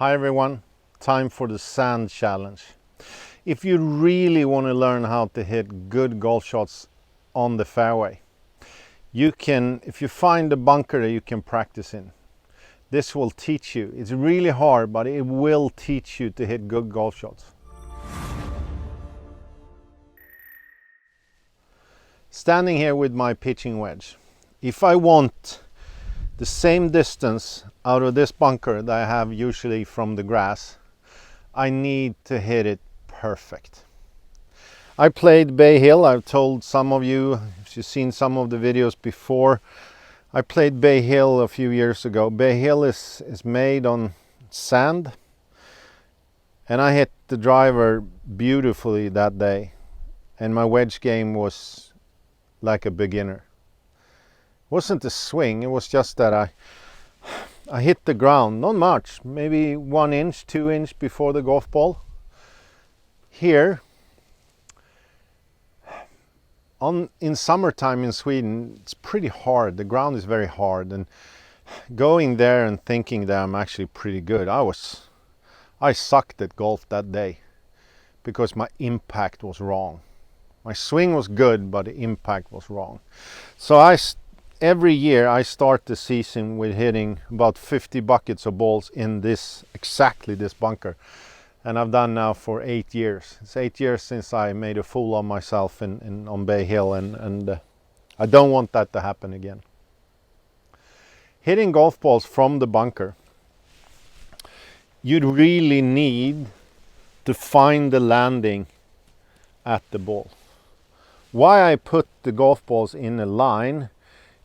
Hi everyone, time for the sand challenge. If you really want to learn how to hit good golf shots on the fairway, you can, if you find a bunker that you can practice in, this will teach you. It's really hard, but it will teach you to hit good golf shots. Standing here with my pitching wedge, if I want the same distance out of this bunker that I have usually from the grass, I need to hit it perfect. I played Bay Hill. I've told some of you, if you've seen some of the videos before, I played Bay Hill a few years ago. Bay Hill is made on sand, and I hit the driver beautifully that day, and my wedge game was like a beginner. Wasn't a swing, it was just that I hit the ground, not much, maybe 1 inch, 2 inch before the golf ball. Here, in summertime in Sweden, it's pretty hard, the ground is very hard, and going there and thinking that I'm actually pretty good, I sucked at golf that day because my impact was wrong. My swing was good, but the impact was wrong. So every year I start the season with hitting about 50 buckets of balls in exactly this bunker. And I've done now for 8 years. It's 8 years since I made a fool of myself on Bay Hill, and I don't want that to happen again. Hitting golf balls from the bunker, you'd really need to find the landing at the ball. Why I put the golf balls in a line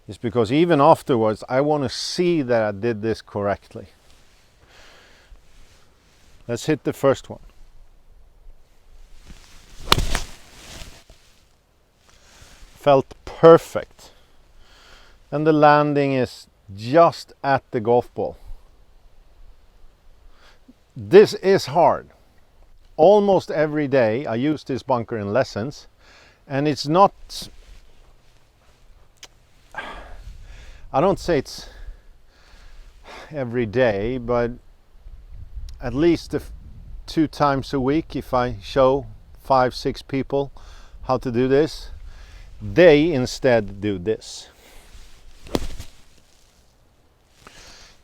is because even afterwards I want to see that I did this correctly. Let's hit the first one. Felt perfect. And the landing is just at the golf ball. This is hard. Almost every day I use this bunker in lessons, and it's not, I don't say it's every day, but at least 2 times a week, if I show 5-6 people how to do this, they instead do this.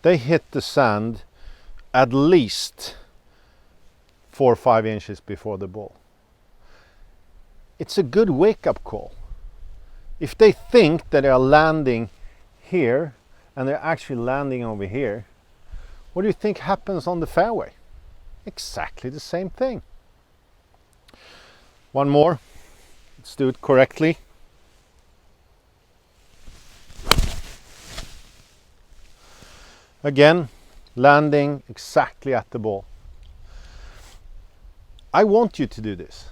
They hit the sand at least 4 or 5 inches before the ball. It's a good wake-up call. If they think that they are landing here and they're actually landing over here, what do you think happens on the fairway? Exactly the same thing. One more. Let's do it correctly. Again, landing exactly at the ball. I want you to do this,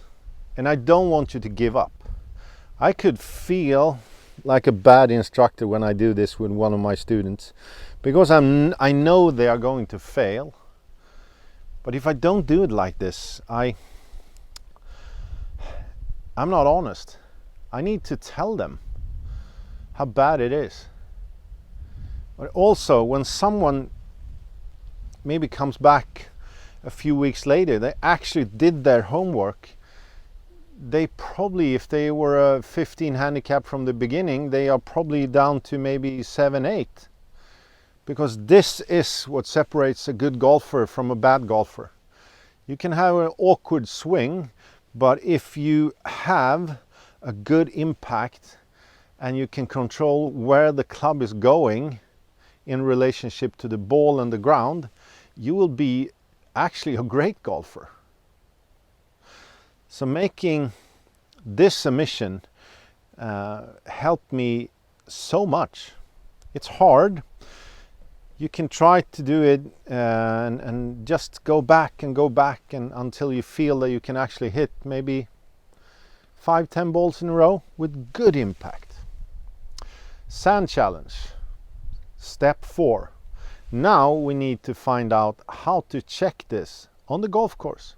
and I don't want you to give up. I could feel like a bad instructor when I do this with one of my students, because I know they are going to fail. But if I don't do it like this, I'm not honest. I need to tell them how bad it is. But also, when someone maybe comes back a few weeks later, they actually did their homework. They probably, if they were a 15 handicap from the beginning, they are probably down to maybe 7, 8. Because this is what separates a good golfer from a bad golfer. You can have an awkward swing, but if you have a good impact and you can control where the club is going in relationship to the ball and the ground, you will be actually a great golfer. So making this a mission helped me so much. It's hard. You can try to do it and just go back and until you feel that you can actually hit maybe 5-10 balls in a row with good impact. Sand challenge. Step 4. Now we need to find out how to check this on the golf course.